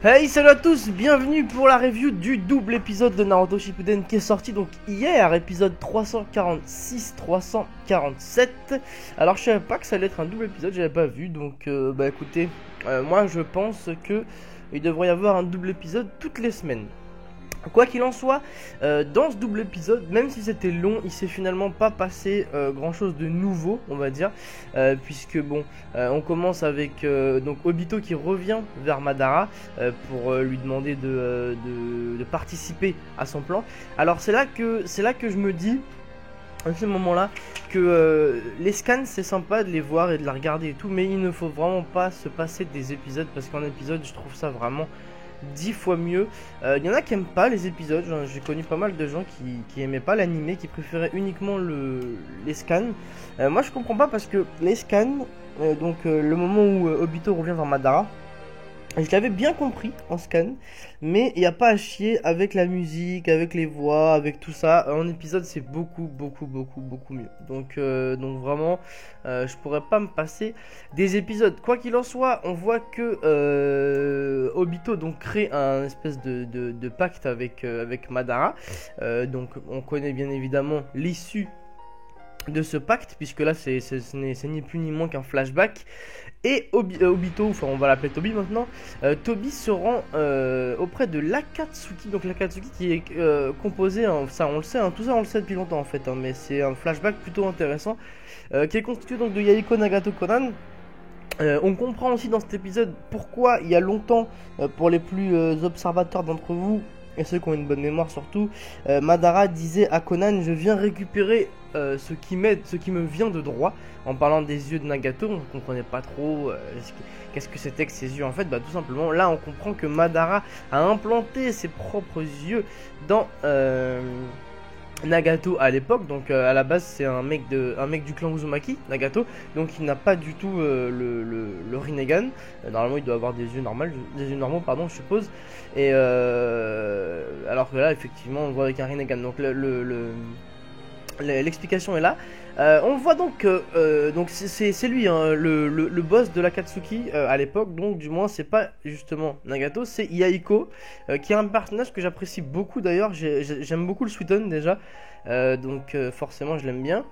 Hey, salut à tous, bienvenue pour la review du double épisode de Naruto Shippuden qui est sorti donc hier, épisode 346-347. Alors je savais pas que ça allait être un double épisode, j'avais pas vu, donc écoutez, moi je pense que il devrait y avoir un double épisode toutes les semaines. Quoi qu'il en soit, dans ce double épisode, même si c'était long, il s'est finalement pas passé grand chose de nouveau, on va dire, puisque bon, on commence avec donc Obito qui revient vers Madara pour lui demander de participer à son plan. Alors c'est là que je me dis, à ce moment-là, que les scans c'est sympa de les voir et de la regarder et tout, mais il ne faut vraiment pas se passer des épisodes, parce qu'en épisode je trouve ça vraiment 10 fois mieux. Il y en a qui aiment pas les épisodes, j'ai connu pas mal de gens qui aimaient pas l'animé, qui préféraient uniquement les scans. Moi je comprends pas, parce que les scans, le moment où Obito revient vers Madara, je l'avais bien compris en scan, mais il n'y a pas à chier avec la musique, avec les voix, avec tout ça. En épisode, c'est beaucoup mieux. Donc vraiment, je pourrais pas me passer des épisodes. Quoi qu'il en soit, on voit que Obito donc crée un espèce de pacte avec Madara. Donc on connaît bien évidemment l'issue de ce pacte, puisque là c'est ni plus ni moins qu'un flashback. Et Obito, enfin on va l'appeler Tobi maintenant, Tobi se rend auprès de l'Akatsuki. Donc l'Akatsuki qui est composé, ça on le sait, tout ça on le sait depuis longtemps en fait, mais c'est un flashback plutôt intéressant, qui est constitué donc de Yahiko, Nagato, Konan. On comprend aussi dans cet épisode pourquoi il y a longtemps, pour les plus observateurs d'entre vous, et ceux qui ont une bonne mémoire surtout, Madara disait à Konan: je viens récupérer ce qui me vient de droit, en parlant des yeux de Nagato. On ne comprenait pas trop qu'est-ce que c'était que ces yeux en fait. Tout simplement là on comprend que Madara a implanté ses propres yeux dans Nagato à l'époque. Donc à la base c'est un mec du clan Uzumaki, Nagato, donc il n'a pas du tout le Rinnegan. Normalement il doit avoir des yeux normaux pardon, je suppose. Et alors que là effectivement on le voit avec un Rinnegan. Donc l'explication est là. On voit donc c'est lui, hein, le boss de l'Akatsuki à l'époque. Donc du moins c'est pas justement Nagato, c'est Yahiko, qui est un personnage que j'apprécie beaucoup d'ailleurs. J'aime beaucoup le Suiton déjà, forcément je l'aime bien.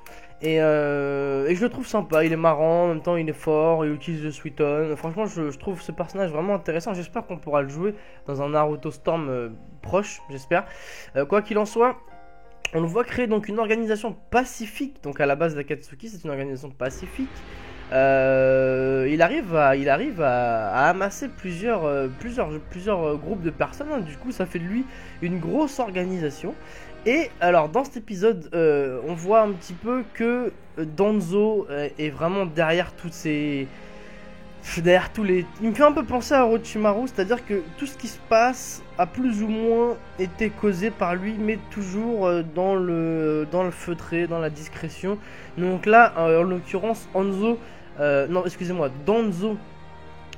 Et je le trouve sympa, il est marrant, en même temps il est fort, il utilise le Suiton. Franchement je trouve ce personnage vraiment intéressant. J'espère qu'on pourra le jouer dans un Naruto Storm proche, j'espère. Quoi qu'il en soit, on le voit créer donc une organisation pacifique. Donc à la base d'Akatsuki c'est une organisation pacifique. Il arrive à amasser plusieurs groupes de personnes, hein. Du coup ça fait de lui une grosse organisation. Et alors dans cet épisode on voit un petit peu que Danzo est vraiment derrière toutes ces... Il me fait un peu penser à Orochimaru, c'est-à-dire que tout ce qui se passe a plus ou moins été causé par lui, mais toujours dans le feutré, dans la discrétion. Donc là, en l'occurrence, Danzo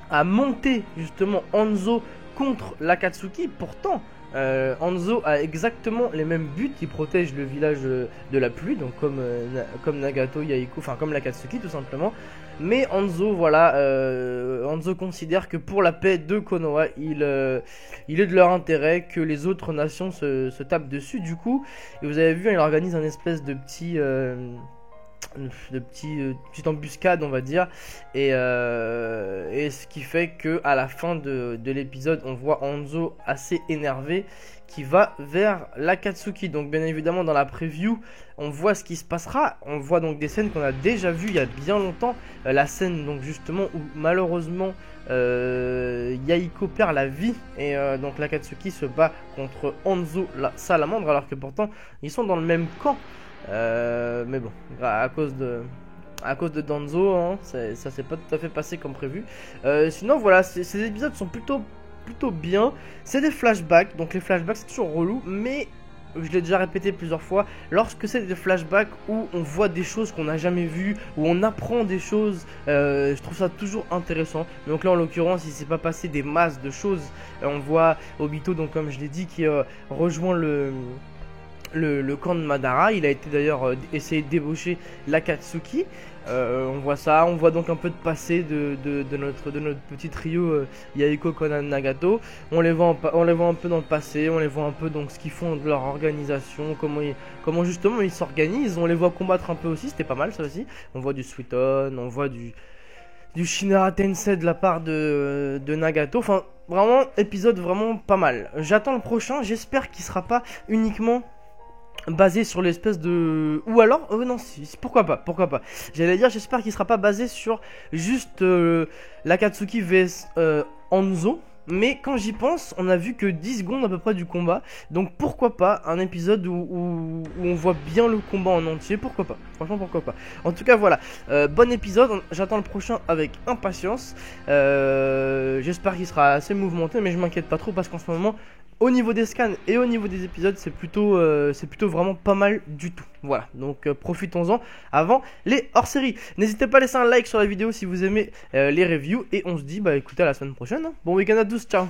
a monté justement Hanzo contre l'Akatsuki. Pourtant, Hanzo a exactement les mêmes buts, il protège le village de la pluie, donc comme Nagato, Yahiko, enfin comme l'Akatsuki tout simplement. Mais Hanzo, voilà, Hanzo considère que pour la paix de Konoha, il est de leur intérêt que les autres nations se tapent dessus. Du coup, et vous avez vu, il organise un espèce de petite embuscade, on va dire, et ce qui fait que à la fin de l'épisode on voit Hanzo assez énervé qui va vers l'Akatsuki. Donc bien évidemment dans la preview on voit ce qui se passera, on voit donc des scènes qu'on a déjà vues il y a bien longtemps, la scène donc justement où malheureusement Yahiko perd la vie, et donc l'Akatsuki se bat contre Hanzo la salamandre, alors que pourtant ils sont dans le même camp. Mais bon, à cause de Danzo, hein, ça s'est pas tout à fait passé comme prévu. Sinon voilà, ces épisodes sont plutôt bien. C'est des flashbacks, donc les flashbacks c'est toujours relou, mais je l'ai déjà répété plusieurs fois, lorsque c'est des flashbacks où on voit des choses qu'on n'a jamais vues, où on apprend des choses, je trouve ça toujours intéressant. Donc là en l'occurrence il s'est pas passé des masses de choses. On voit Obito, donc comme je l'ai dit, qui rejoint le camp de Madara. Il a été d'ailleurs essayé de débaucher l'Akatsuki. On voit ça, on voit donc un peu de passé de notre petit trio Yahiko, Konan, Nagato. On les voit un peu dans le passé, on les voit un peu donc ce qu'ils font de leur organisation, comment justement ils s'organisent. On les voit combattre un peu aussi, c'était pas mal ça aussi. On voit du Suiton, on voit du Shinra Tensei de la part de Nagato. Enfin, vraiment, épisode vraiment pas mal. J'attends le prochain, j'espère qu'il sera pas uniquement basé sur l'espèce de... Ou alors, non, pourquoi pas. J'allais dire, j'espère qu'il sera pas basé sur juste l'Akatsuki vs Hanzo. Mais quand j'y pense, on a vu que 10 secondes à peu près du combat. Donc pourquoi pas un épisode où on voit bien le combat en entier. Pourquoi pas, franchement pourquoi pas. En tout cas voilà, bon épisode. J'attends le prochain avec impatience. J'espère qu'il sera assez mouvementé. Mais je m'inquiète pas trop parce qu'en ce moment, au niveau des scans et au niveau des épisodes, c'est plutôt vraiment pas mal du tout. Voilà, donc profitons-en avant les hors-séries. N'hésitez pas à laisser un like sur la vidéo si vous aimez les reviews. Et on se dit, bah écoutez, à la semaine prochaine. Bon week-end à tous, ciao.